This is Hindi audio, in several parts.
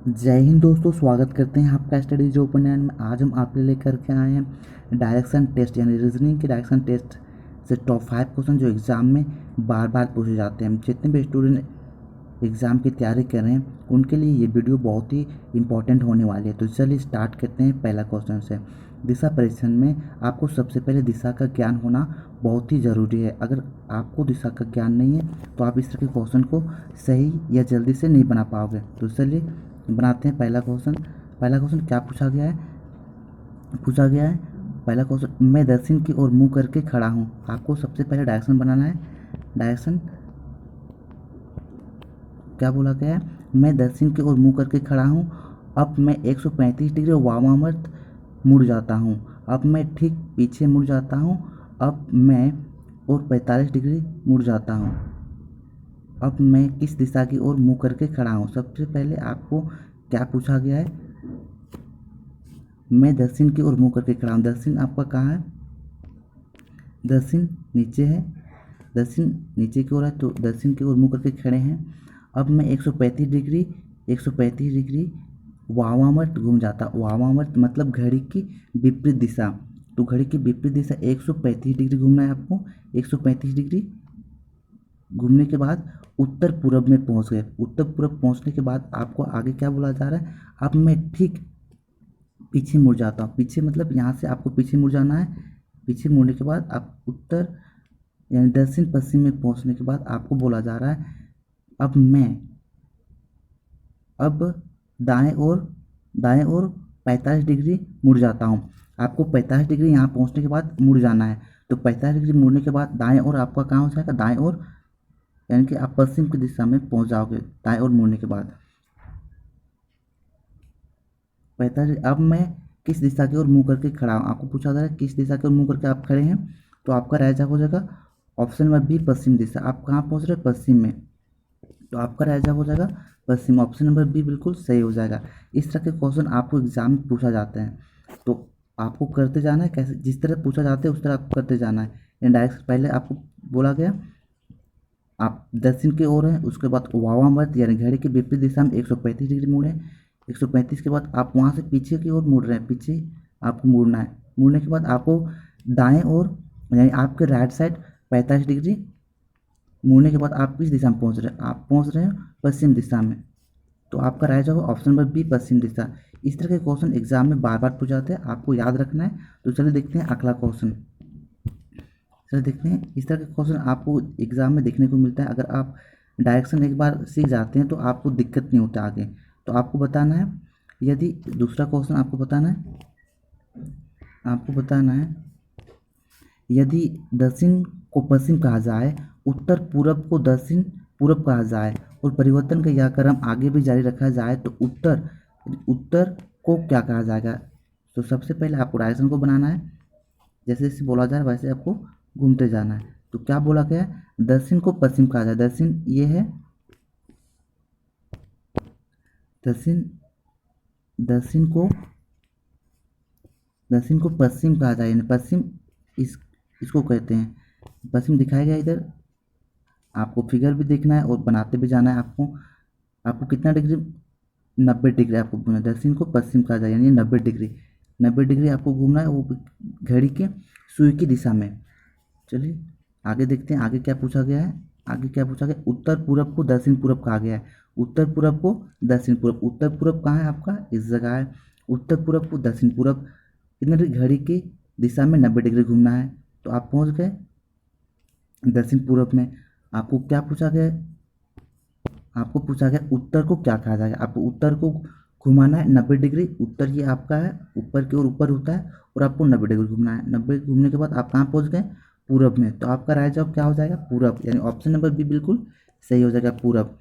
जय हिंद दोस्तों, स्वागत करते हैं आपका स्टडी जो ओपन में। आज हम आपके लिए लेकर के आए हैं डायरेक्शन टेस्ट यानी रीजनिंग के डायरेक्शन टेस्ट से टॉप 5 क्वेश्चन जो एग्ज़ाम में बार बार पूछे जाते हैं। जितने भी स्टूडेंट एग्ज़ाम की तैयारी कर रहे हैं उनके लिए ये वीडियो बहुत ही इंपॉर्टेंट होने वाली है। तो चलिए स्टार्ट करते हैं पहला क्वेश्चन से। दिशा परीक्षण में आपको सबसे पहले दिशा का ज्ञान होना बहुत ही ज़रूरी है। अगर आपको दिशा का ज्ञान नहीं है तो आप इस तरह के क्वेश्चन को सही या जल्दी से नहीं बना पाओगे। तो चलिए बनाते हैं पहला क्वेश्चन। पहला क्वेश्चन क्या पूछा गया है पहला क्वेश्चन, मैं दक्षिण की ओर मुँह करके खड़ा हूँ। आपको सबसे पहले डायरेक्शन बनाना है। डायरेक्शन क्या बोला गया है, मैं दक्षिण की ओर मुँह करके खड़ा हूँ। अब मैं 135 डिग्री वामावर्त मुड़ जाता हूँ। अब मैं ठीक पीछे मुड़ जाता हूँ। अब मैं और 45 डिग्री मुड़ जाता हूँ। अब मैं किस दिशा की ओर मुँह करके खड़ा हूँ। सबसे पहले आपको क्या पूछा गया है, मैं दक्षिण की ओर मुँह करके खड़ा हूँ। दक्षिण आपका कहाँ है, दक्षिण नीचे है, दक्षिण नीचे की ओर है तो दक्षिण की ओर मुँह करके खड़े हैं। अब मैं 135 डिग्री वामावर्त घूम जाता। वामावर्त मतलब घड़ी की विपरीत दिशा। तो घड़ी की विपरीत दिशा 135 डिग्री घूमना है आपको। 135 डिग्री घूमने के बाद उत्तर पूरब में पहुंच गए। उत्तर पूरब पहुंचने के बाद आपको आगे क्या बोला जा रहा है, अब मैं ठीक पीछे मुड़ जाता हूँ। पीछे मतलब यहाँ से आपको पीछे मुड़ जाना है। पीछे मुड़ने के बाद आप उत्तर यानी दक्षिण पश्चिम में पहुँचने के बाद आपको बोला जा रहा है अब दाएं ओर 45 डिग्री मुड़ जाता हूँ। आपको 45 डिग्री यहाँ पहुँचने के बाद मुड़ जाना है। तो 45 डिग्री मुड़ने के बाद दाएं ओर आपका कहाँ हो जाएगा, दाएं ओर यानी कि आप पश्चिम की दिशा में पहुँच जाओगे दाएं ओर मुड़ने के बाद। 45 अब मैं किस दिशा की ओर मुँह करके खड़ा हूँ। आपको पूछा जा रहा है किस दिशा की ओर मुँह करके आप खड़े हैं। तो आपका राइट जवाब हो जाएगा ऑप्शन नंबर बी, पश्चिम दिशा। आप कहाँ पहुँच रहे हैं, पश्चिम में। तो आपका राइट जवाब हो जाएगा पश्चिम। ऑप्शन नंबर बी बिल्कुल सही हो जाएगा। इस तरह के क्वेश्चन आपको एग्जाम में पूछा जाते हैं तो आपको करते जाना है। कैसे, जिस तरह पूछा जाता है उस तरह आपको करते जाना है। यानी डायरेक्ट पहले आपको बोला गया आप दक्षिण की ओर हैं, उसके बाद वामावर्त यानी घड़ी की विपरीत दिशा में 135 डिग्री मुड़े। 135 के बाद आप वहाँ से पीछे की ओर मुड़ रहे हैं, पीछे आपको मुड़ना है। मुड़ने के बाद आपको दाएं ओर यानी आपके राइट साइड 45 डिग्री मुड़ने के बाद आप किस दिशा में पहुँच रहे हैं, आप पहुँच रहे हैं पश्चिम दिशा में। तो आपका राइट जवाब ऑप्शन नंबर बी, पश्चिम दिशा। इस तरह के क्वेश्चन एग्जाम में बार बार पूछे जाते हैं, आपको याद रखना है। तो चलिए देखते हैं अगला क्वेश्चन। चलिए देखते हैं, इस तरह के क्वेश्चन आपको एग्जाम में देखने को मिलता है। अगर आप डायरेक्शन एक बार सीख जाते हैं तो आपको दिक्कत नहीं होता आगे। तो आपको बताना है, यदि दूसरा क्वेश्चन आपको बताना है यदि दक्षिण को पश्चिम कहा जाए, उत्तर पूरब को दक्षिण पूरब कहा जाए और परिवर्तन का यह क्रम आगे भी जारी रखा जाए तो उत्तर उत्तर को क्या कहा जाएगा। तो सबसे पहले आपको डायरेक्शन को बनाना है। जैसे जैसे बोला जा रहा है वैसे आपको घूमते जाना है। तो क्या बोला गया है, दक्षिण को पश्चिम कहा जाए। दक्षिण ये है, दक्षिण दक्षिण को दक्षिण को पश्चिम कहा जाए यानी पश्चिम इसको कहते हैं। पश्चिम दिखाया गया इधर, आपको फिगर भी देखना है और बनाते भी जाना है। आपको कितना डिग्री, 90 डिग्री आपको घूमना है। दक्षिण को पश्चिम कहा जाए यानी 90 डिग्री आपको घूमना है, वो भी घड़ी के सुई की दिशा में। चलिए आगे देखते हैं आगे क्या पूछा गया है। आगे क्या पूछा गया, उत्तर पूरब को दक्षिण पूरब कहा गया है। उत्तर पूरब को दक्षिण पूरब, उत्तर पूरब कहाँ है आपका, इस जगह है। उत्तर पूरब को दक्षिण पूरब कितने डिग्री, घड़ी की दिशा में 90 डिग्री घूमना है। तो आप पहुँच गए दक्षिण पूरब में। आपको क्या पूछा गया है, आपको पूछा गया उत्तर को क्या कहा जाएगा। आपको उत्तर को घुमाना है 90 डिग्री। उत्तर ये आपका है, ऊपर की ओर ऊपर होता है और आपको 90 डिग्री घूमना है। 90 घूमने के बाद आप कहाँ पहुँच गए, पूरब में। तो आपका राइट जवाब क्या हो जाएगा, पूरब। यानी ऑप्शन नंबर बी बिल्कुल सही हो जाएगा, पूरब।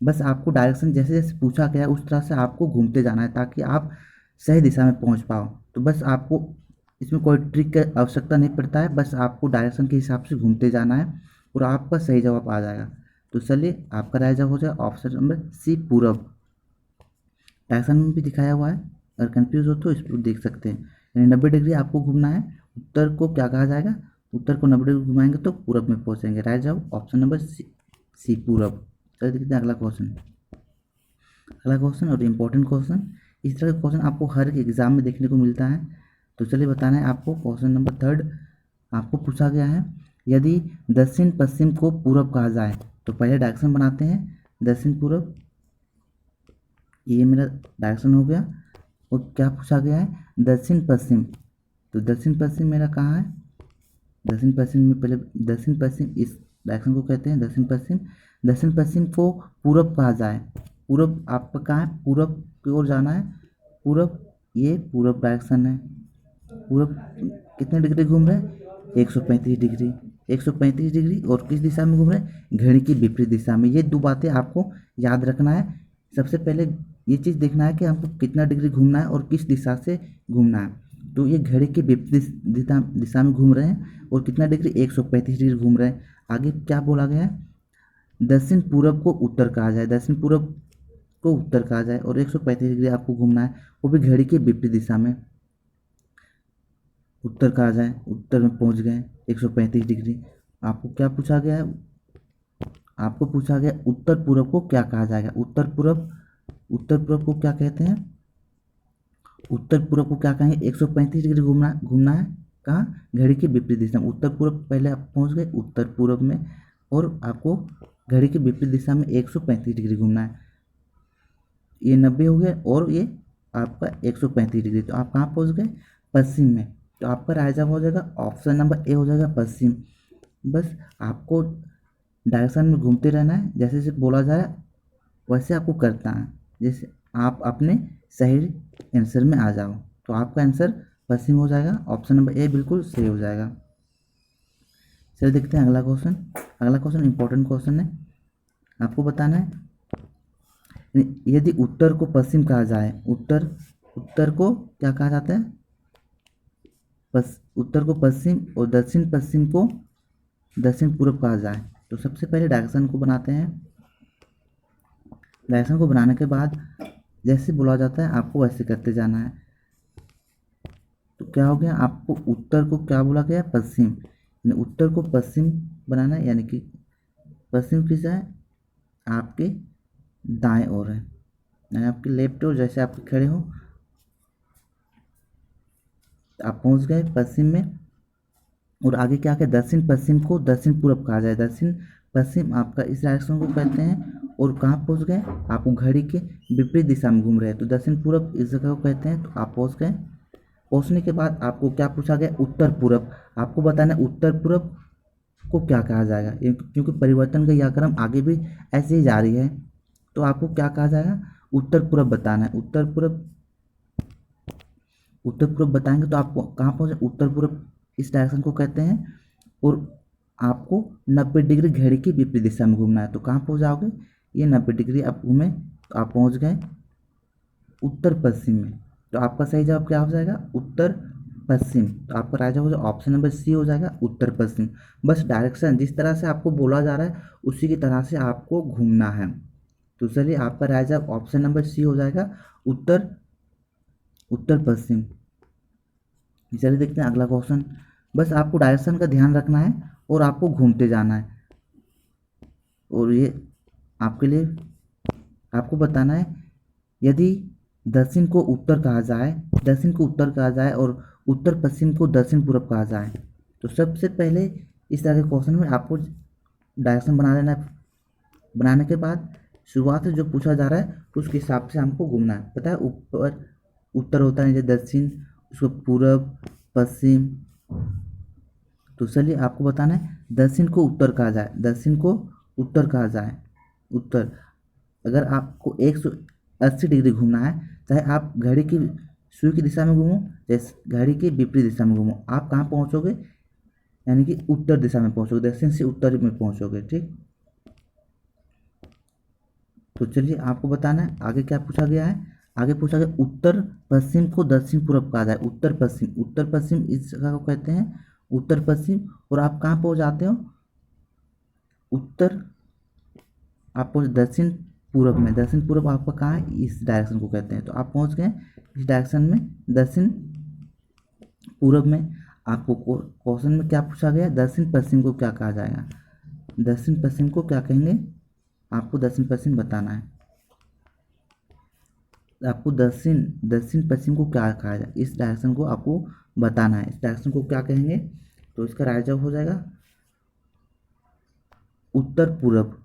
बस आपको डायरेक्शन जैसे जैसे पूछा गया है उस तरह से आपको घूमते जाना है ताकि आप सही दिशा में पहुँच पाओ। तो बस आपको इसमें कोई ट्रिक की आवश्यकता नहीं पड़ता है, बस आपको डायरेक्शन के हिसाब से घूमते जाना है और आपका सही जवाब आ जाएगा। तो चलिए आपका राइट जवाब हो जाएगा ऑप्शन नंबर सी, पूरब। डायरेक्शन में भी दिखाया हुआ है, अगर कंफ्यूज हो तो इस पर देख सकते हैं। यानी 90 डिग्री आपको घूमना है। उत्तर को क्या कहा जाएगा, उत्तर को 90 डिग्री घुमाएंगे तो पूरब में पहुंचेंगे। राइट जवाब ऑप्शन नंबर सी, पूरब। चलिए देखते हैं अगला क्वेश्चन। अगला क्वेश्चन और इम्पोर्टेंट क्वेश्चन, इस तरह का क्वेश्चन आपको हर एक एग्जाम में देखने को मिलता है। तो चलिए बताना है आपको। क्वेश्चन नंबर 3 आपको पूछा गया है, यदि दक्षिण पश्चिम को पूरब कहा जाए तो पहले डायरेक्शन बनाते हैं, दक्षिण पूरब, ये मेरा डायरेक्शन हो गया। और क्या पूछा गया है, दक्षिण पश्चिम, तो दक्षिण पश्चिम मेरा कहाँ है, दक्षिण पश्चिम में पहले, दक्षिण पश्चिम इस डायरेक्शन को कहते हैं दक्षिण पश्चिम। दक्षिण पश्चिम को पूरब कहा जाए, पूरब आपका कहाँ है, पूरब की ओर जाना है, पूरब, ये पूरब डायरेक्शन है। पूरब कितने डिग्री घूम रहे हैं, 135 डिग्री, 135 डिग्री, और किस दिशा में घूम रहे हैं, घड़ी की विपरीत दिशा में। ये दो बातें आपको याद रखना है। सबसे पहले ये चीज़ देखना है कि हमको कितना डिग्री घूमना है और किस दिशा से घूमना है। तो ये घड़ी के विपरीत दिशा में घूम रहे हैं और कितना डिग्री, 135 डिग्री घूम रहे हैं। आगे क्या बोला गया है, दक्षिण पूरब को उत्तर कहा जाए, दक्षिण पूरब को उत्तर कहा जाए, और 135 डिग्री आपको घूमना है, वो भी घड़ी के विपरीत दिशा में उत्तर कहा जाए। उत्तर में पहुंच गए 135 डिग्री। आपको क्या पूछा गया है, आपको पूछा गया उत्तर पूरब को क्या कहा जाएगा, उत्तर पूरब, उत्तर पूरब को क्या कहते हैं, उत्तर पूरब को क्या कहेंगे, 135 डिग्री घूमना है, कहाँ, घड़ी के विपरीत दिशा में। उत्तर पूरब पहले आप पहुंच गए उत्तर पूरब में, और आपको घड़ी के विपरीत दिशा में 135 डिग्री घूमना है। ये 90 हो गया और ये आपका 135 डिग्री, तो आप कहाँ पहुंच गए, पश्चिम में। तो आपका राइट जवाब हो जाएगा ऑप्शन नंबर ए हो जाएगा, पश्चिम। बस आपको डायरेक्शन में घूमते रहना है, जैसे जैसे बोला जाए वैसे आपको करना है, जैसे आप अपने सही आंसर में आ जाओ। तो आपका आंसर पश्चिम हो जाएगा, ऑप्शन नंबर ए बिल्कुल सही हो जाएगा। चलिए देखते हैं अगला क्वेश्चन। अगला क्वेश्चन इंपॉर्टेंट क्वेश्चन है, आपको बताना है, यदि उत्तर को पश्चिम कहा जाए, उत्तर, उत्तर को क्या कहा जाता है, उत्तर को पश्चिम, और दक्षिण पश्चिम को दक्षिण पूर्व कहा जाए। तो सबसे पहले डायरेक्शन को बनाते हैं। डायरेक्शन को बनाने के बाद जैसे बोला जाता है आपको वैसे करते जाना है। तो क्या हो गया, आपको उत्तर को क्या बोला गया, पश्चिम, उत्तर को पश्चिम बनाना है, यानी कि पश्चिम किस है, आपके दाएं ओर है, यानी आपके लेफ्ट ओर, जैसे आप खड़े हो आप पहुंच गए पश्चिम में। और आगे क्या है, दक्षिण पश्चिम को दक्षिण पूर्व कहा जाए, दक्षिण पश्चिम आपका इस डायरेक्शन को कहते हैं। और कहाँ पहुंच गए, आपको घड़ी के विपरीत दिशा में घूम रहे हैं, तो दक्षिण पूर्व इस जगह को कहते हैं। तो आप पहुंच गए। पहुंचने के बाद आपको क्या पूछा गया, उत्तर पूर्व, आपको बताना है उत्तर पूर्व को क्या कहा जाएगा, क्योंकि परिवर्तन का यह क्रम आगे भी ऐसे ही जारी है। तो आपको क्या कहा जाएगा, उत्तर पूर्व बताना है। उत्तर पूर्व, उत्तर पूर्व बताएंगे तो आपको कहाँ पहुँचे, उत्तर पूर्व इस डायरेक्शन को कहते हैं। और आपको 90 डिग्री घड़ी की विपरीत दिशा में घूमना है, तो कहाँ पहुँच जाओगे, ये 90 डिग्री आप घूमें तो आप पहुँच गए उत्तर पश्चिम में। तो आपका सही जवाब क्या हो जाएगा, उत्तर पश्चिम। तो आपका राइट जवाब हो जाएगा ऑप्शन नंबर सी हो जाएगा, उत्तर पश्चिम। बस डायरेक्शन जिस तरह से आपको बोला जा रहा है उसी की तरह से आपको घूमना है। तो चलिए आपका राइट जवाब ऑप्शन नंबर सी हो जाएगा, उत्तर, उत्तर पश्चिम। चलिए देखते हैं अगला क्वेश्चन। बस आपको डायरेक्शन का ध्यान रखना है और आपको घूमते जाना है। और ये आपके लिए आपको बताना है, यदि दक्षिण को उत्तर कहा जाए, दक्षिण को उत्तर कहा जाए और उत्तर पश्चिम को दक्षिण पूर्व कहा जाए, तो सबसे पहले इस तरह के क्वेश्चन में आपको डायरेक्शन बना लेना है। बनाने के बाद शुरुआत से जो पूछा जा रहा है उसके हिसाब से हमको घूमना है। पता है ऊपर उत्तर होता है, जैसे दक्षिण, उसको पूरब, पश्चिम। तो चलिए आपको बताना है, दक्षिण को उत्तर कहा जाए, दक्षिण को उत्तर कहा जाए, उत्तर। अगर आपको 180 डिग्री घूमना है, चाहे आप घड़ी की सुई की दिशा में घूमो, जैसे घड़ी की विपरीत दिशा में घूमो, आप कहाँ पहुँचोगे, यानी कि उत्तर दिशा में पहुँचोगे, दक्षिण से उत्तर में पहुँचोगे, ठीक। तो चलिए आपको बताना है आगे क्या पूछा गया है। आगे पूछा गया, उत्तर पश्चिम को दक्षिण पूर्व कहा जाए, उत्तर पश्चिम, उत्तर पश्चिम इस जगह को कहते हैं उत्तर पश्चिम। और आप कहाँ पहुँच जाते हो, उत्तर, आप पहुँच दक्षिण पूर्व में, दक्षिण पूर्व आपका कहाँ है, इस डायरेक्शन को कहते हैं। तो आप पहुँच गए इस डायरेक्शन में, दक्षिण पूर्व में। आपको क्वेश्चन में क्या पूछा गया, दक्षिण पश्चिम को क्या कहा जाएगा, दक्षिण पश्चिम को क्या कहेंगे, आपको दक्षिण पश्चिम बताना है। आपको दक्षिण दक्षिण पश्चिम को क्या कहा जाए, इस डायरेक्शन को आपको बताना है। इस डायरेक्शन को क्या कहेंगे, तो इसका राइट जवाब हो जाएगा उत्तर पूरब।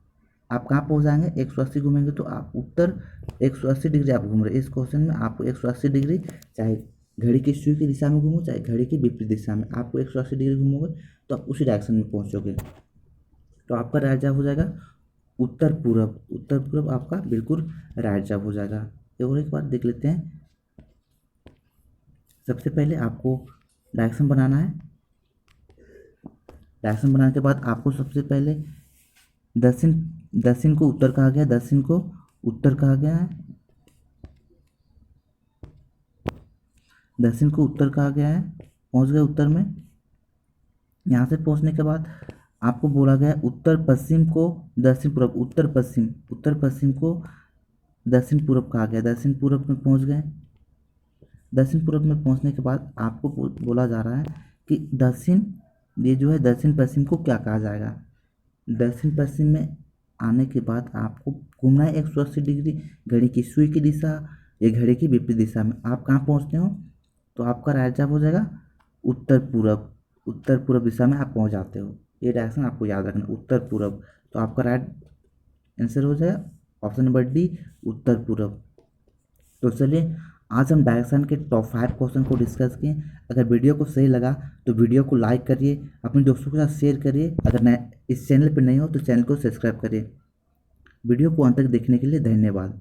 आप कहाँ पहुँच जाएंगे, 180 घूमेंगे तो आप उत्तर 180 डिग्री आप घूम रहे हैं। इस क्वेश्चन में आपको 180 डिग्री, चाहे घड़ी की सुई की दिशा में घूमो चाहे घड़ी की विपरीत दिशा में, आपको 180 डिग्री घूमोगे तो आप उसी डायरेक्शन में पहुँचोगे। तो आपका राइट जवाब हो जाएगा उत्तर पूरब। उत्तर पूरब आपका बिल्कुल राइट जवाब हो जाएगा। और एक बार देख लेते हैं। सबसे पहले आपको डायरेक्शन बनाना है। डायरेक्शन बनाने के बाद आपको सबसे पहले दक्षिण दक्षिण को उत्तर कहा गया, दक्षिण को उत्तर कहा गया है, दक्षिण को उत्तर कहा गया है। पहुंच गए उत्तर में। यहाँ से पहुंचने के बाद आपको बोला गया उत्तर पश्चिम को दक्षिण पूर्व, उत्तर पश्चिम को दक्षिण पूर्व कहा गया। दक्षिण पूर्व में पहुंच गए। दक्षिण पूर्व में पहुंचने के बाद आपको बोला जा रहा है कि दक्षिण, ये जो है दक्षिण पश्चिम को क्या कहा जाएगा। दक्षिण पश्चिम में आने के बाद आपको घूमना है 180 डिग्री, घड़ी की सुई की दिशा या घड़ी की विपरीत दिशा में। आप कहाँ पहुँचते हो, तो आपका राइट जवाब हो जाएगा उत्तर पूरब। उत्तर पूरब दिशा में आप पहुँच जाते हो। ये डायरेक्शन आपको याद रखना, उत्तर पूरब। तो आपका राइट आंसर हो जाएगा ऑप्शन नंबर डी, उत्तर पूरब। तो चलिए आज हम डायरेक्शन के टॉप 5 क्वेश्चन को डिस्कस किए। अगर वीडियो को सही लगा तो वीडियो को लाइक करिए, अपने दोस्तों के साथ शेयर करिए। अगर नए इस चैनल पर नहीं हो तो चैनल को सब्सक्राइब करिए। वीडियो को अंत तक देखने के लिए धन्यवाद।